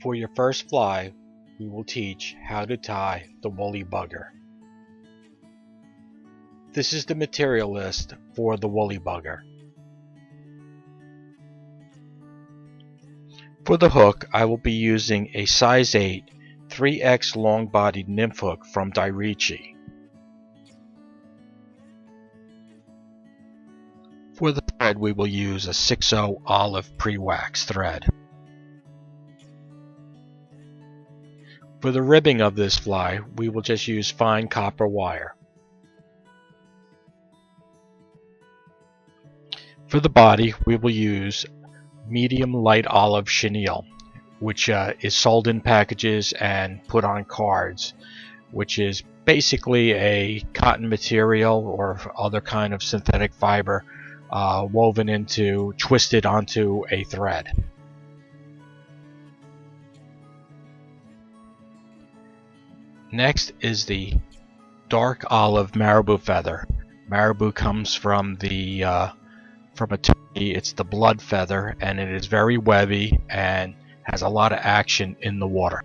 For your first fly, we will teach how to tie the woolly bugger. This is the material list for the woolly bugger. For the hook, I will be using a size 8 3X long-bodied nymph hook from Grizzly. For the thread, we will use a 6/0 olive pre-wax thread. For the ribbing of this fly, we will just use fine copper wire. For the body, we will use medium light olive chenille, which is sold in packages and put on cards, which is basically a cotton material or other kind of synthetic fiber twisted onto a thread. Next is the dark olive marabou feather. Marabou comes from a turkey. It's the blood feather, and it is very webby and has a lot of action in the water.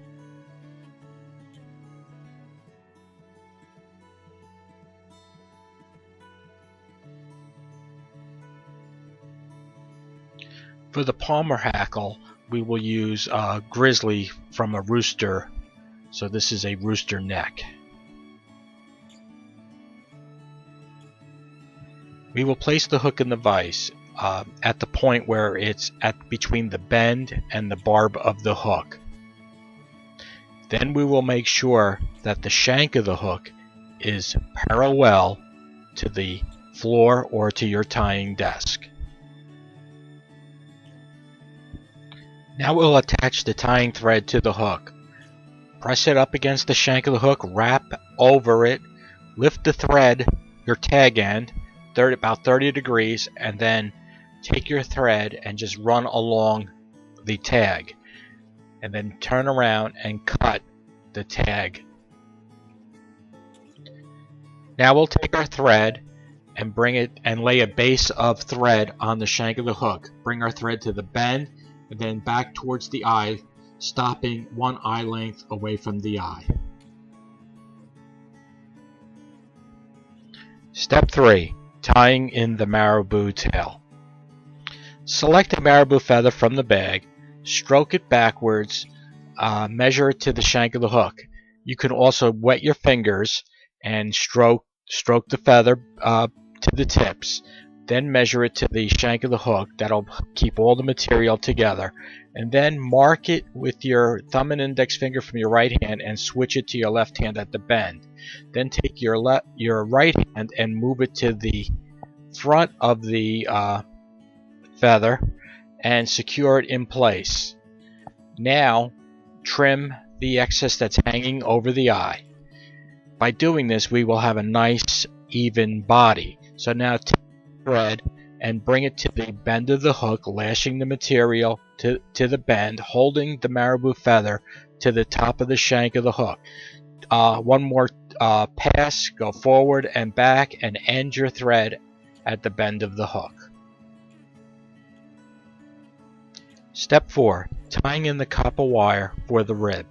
For the palmer hackle, we will use Grizzly from a rooster. So this is a rooster neck. We will place the hook in the vise at the point where it's between the bend and the barb of the hook. Then we will make sure that the shank of the hook is parallel to the floor or to your tying desk. Now we'll attach the tying thread to the hook. Press it up against the shank of the hook, wrap over it, lift the thread, your tag end, about 30 degrees, and then take your thread and just run along the tag. And then turn around and cut the tag. Now we'll take our thread and bring it and lay a base of thread on the shank of the hook. Bring our thread to the bend and then back towards the eye, stopping one eye length away from the eye. Step 3. Tying in the marabou tail. Select a marabou feather from the bag, stroke it backwards, measure it to the shank of the hook. You can also wet your fingers and stroke the feather to the tips. Then measure it to the shank of the hook. That'll keep all the material together. And then mark it with your thumb and index finger from your right hand and switch it to your left hand at the bend. Then take your right hand and move it to the front of the feather and secure it in place. Now trim the excess that's hanging over the eye. By doing this, we will have a nice even body. So now take thread and bring it to the bend of the hook, lashing the material to the bend, holding the marabou feather to the top of the shank of the hook. One more pass, go forward and back, and end your thread at the bend of the hook. Step 4. Tying in the copper wire for the rib.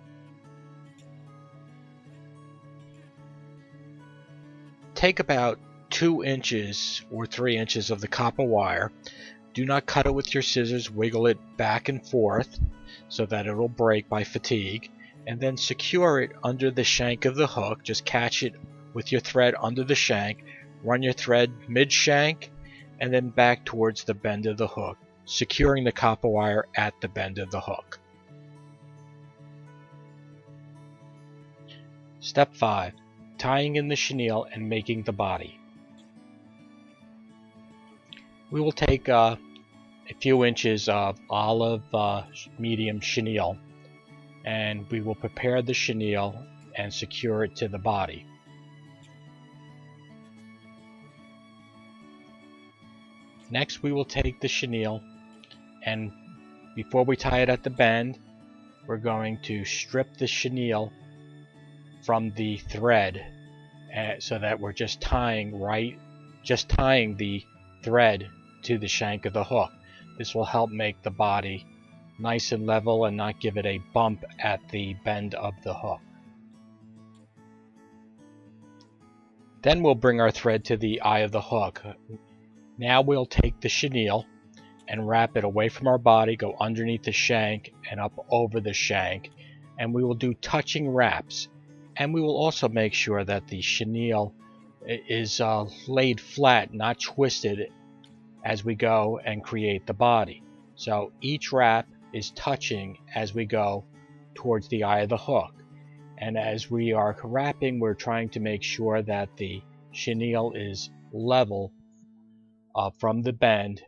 Take about 2 inches or 3 inches of the copper wire. Do not cut it with your scissors. Wiggle it back and forth so that it will break by fatigue, and then secure it under the shank of the hook. Just catch it with your thread under the shank, run your thread mid shank, and then back towards the bend of the hook, securing the copper wire at the bend of the hook. Step 5. Tying in the chenille and making the body. We will take a few inches of olive medium chenille, and we will prepare the chenille and secure it to the body. Next, we will take the chenille, and before we tie it at the bend, we're going to strip the chenille from the thread so that we're just tying the thread to the shank of the hook. This will help make the body nice and level and not give it a bump at the bend of the hook. Then we'll bring our thread to the eye of the hook. Now we'll take the chenille and wrap it away from our body, go underneath the shank and up over the shank, and we will do touching wraps. And we will also make sure that the chenille is laid flat, not twisted, as we go and create the body. So each wrap is touching as we go towards the eye of the hook. And as we are wrapping, we're trying to make sure that the chenille is level from the bend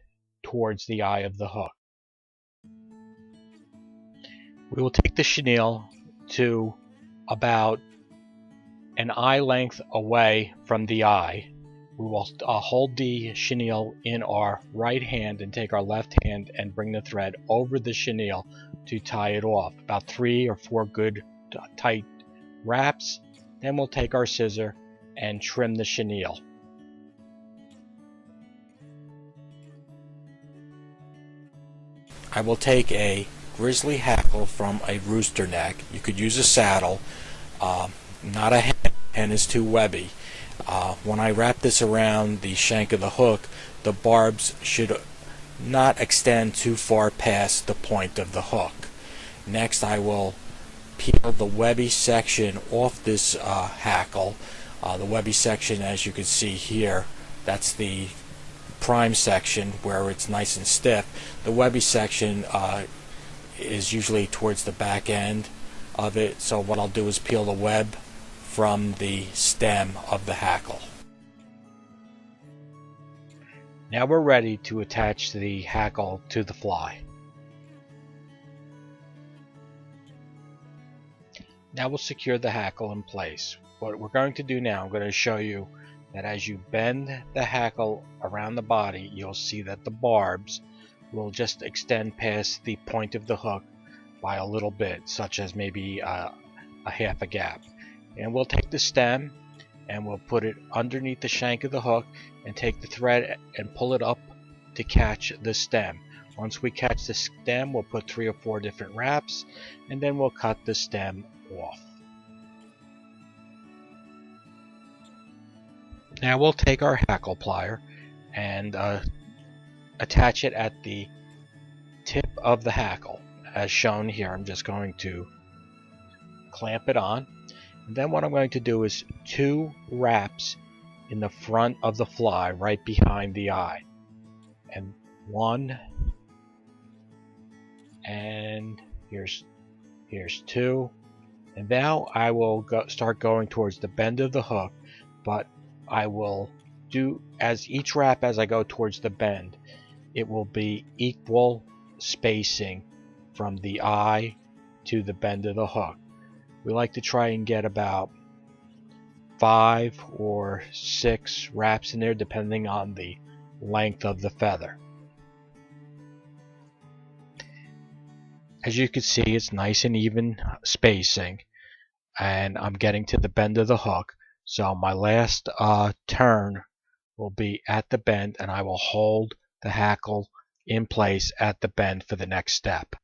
towards the eye of the hook. We will take the chenille to about an eye length away from the eye. We will hold the chenille in our right hand and take our left hand and bring the thread over the chenille to tie it off. About 3 or 4 good tight wraps. Then we'll take our scissor and trim the chenille. I will take a Grizzly hackle from a rooster neck. You could use a saddle, not a hen. Hen is too webby. When I wrap this around the shank of the hook, the barbs should not extend too far past the point of the hook. Next, I will peel the webby section off this hackle. The webby section, as you can see here, that's the prime section where it's nice and stiff. The webby section is usually towards the back end of it, so what I'll do is peel the web from the stem of the hackle. Now we're ready to attach the hackle to the fly. Now we'll secure the hackle in place. What we're going to do now, I'm going to show you that as you bend the hackle around the body, you'll see that the barbs will just extend past the point of the hook by a little bit, such as maybe a half a gap. And we'll take the stem and we'll put it underneath the shank of the hook and take the thread and pull it up to catch the stem. Once we catch the stem, we'll put 3 or 4 different wraps, and then we'll cut the stem off. Now we'll take our hackle plier and attach it at the tip of the hackle as shown here. I'm just going to clamp it on, and then what I'm going to do is 2 wraps in the front of the fly right behind the eye, and 1, and here's 2, and now I will start going towards the bend of the hook, but I will do as each wrap as I go towards the bend, it will be equal spacing from the eye to the bend of the hook. We like to try and get about 5 or 6 wraps in there depending on the length of the feather. As you can see, it's nice and even spacing, and I'm getting to the bend of the hook. So my last turn will be at the bend, and I will hold the hackle in place at the bend for the next step.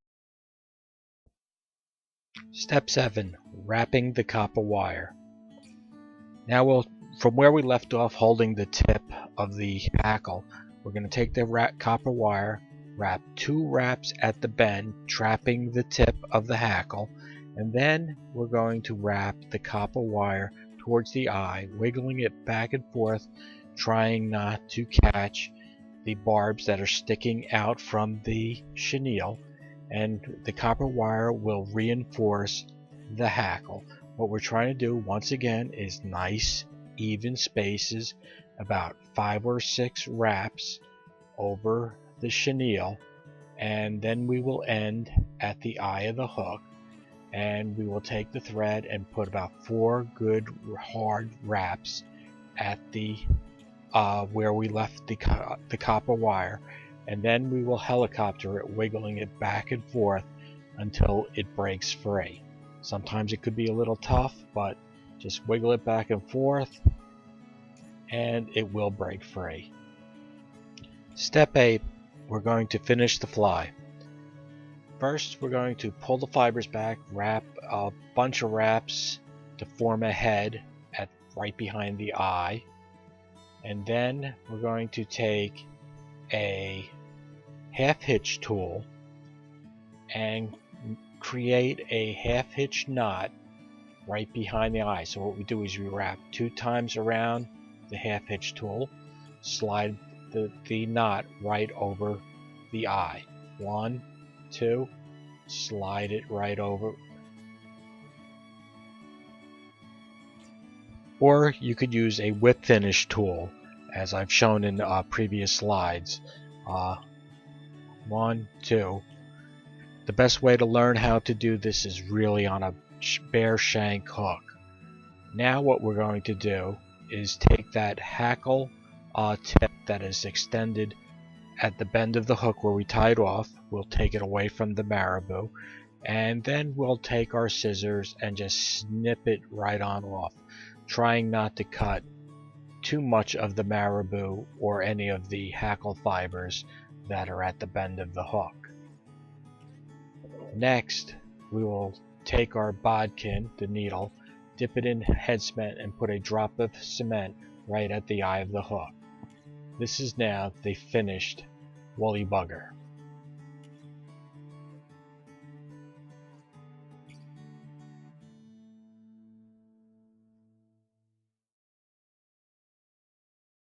Step 7. Wrapping the copper wire. Now from where we left off holding the tip of the hackle, we're going to take the copper wire, wrap 2 wraps at the bend, trapping the tip of the hackle, and then we're going to wrap the copper wire towards the eye, wiggling it back and forth, trying not to catch the barbs that are sticking out from the chenille, and the copper wire will reinforce the hackle. What we're trying to do once again is nice even spaces, about 5 or 6 wraps over the chenille, and then we will end at the eye of the hook, and we will take the thread and put about 4 good hard wraps at the where we left the copper wire, and then we will helicopter it, wiggling it back and forth until it breaks free. Sometimes it could be a little tough, but just wiggle it back and forth and it will break free. Step 8, we're going to finish the fly. First, we're going to pull the fibers back, wrap a bunch of wraps to form a head right behind the eye, and then we're going to take a half hitch tool and create a half hitch knot right behind the eye. So what we do is we wrap 2 times around the half hitch tool, slide the knot right over the eye. 1, 2, slide it right over. Or you could use a whip finish tool, as I've shown in previous slides. 1, 2. The best way to learn how to do this is really on a bare shank hook. Now what we're going to do is take that hackle tip that is extended at the bend of the hook where we tied off. We'll take it away from the marabou, and then we'll take our scissors and just snip it right on off, trying not to cut too much of the marabou or any of the hackle fibers that are at the bend of the hook. Next, we will take our bodkin, the needle, dip it in head cement and put a drop of cement right at the eye of the hook. This is now the finished woolly bugger.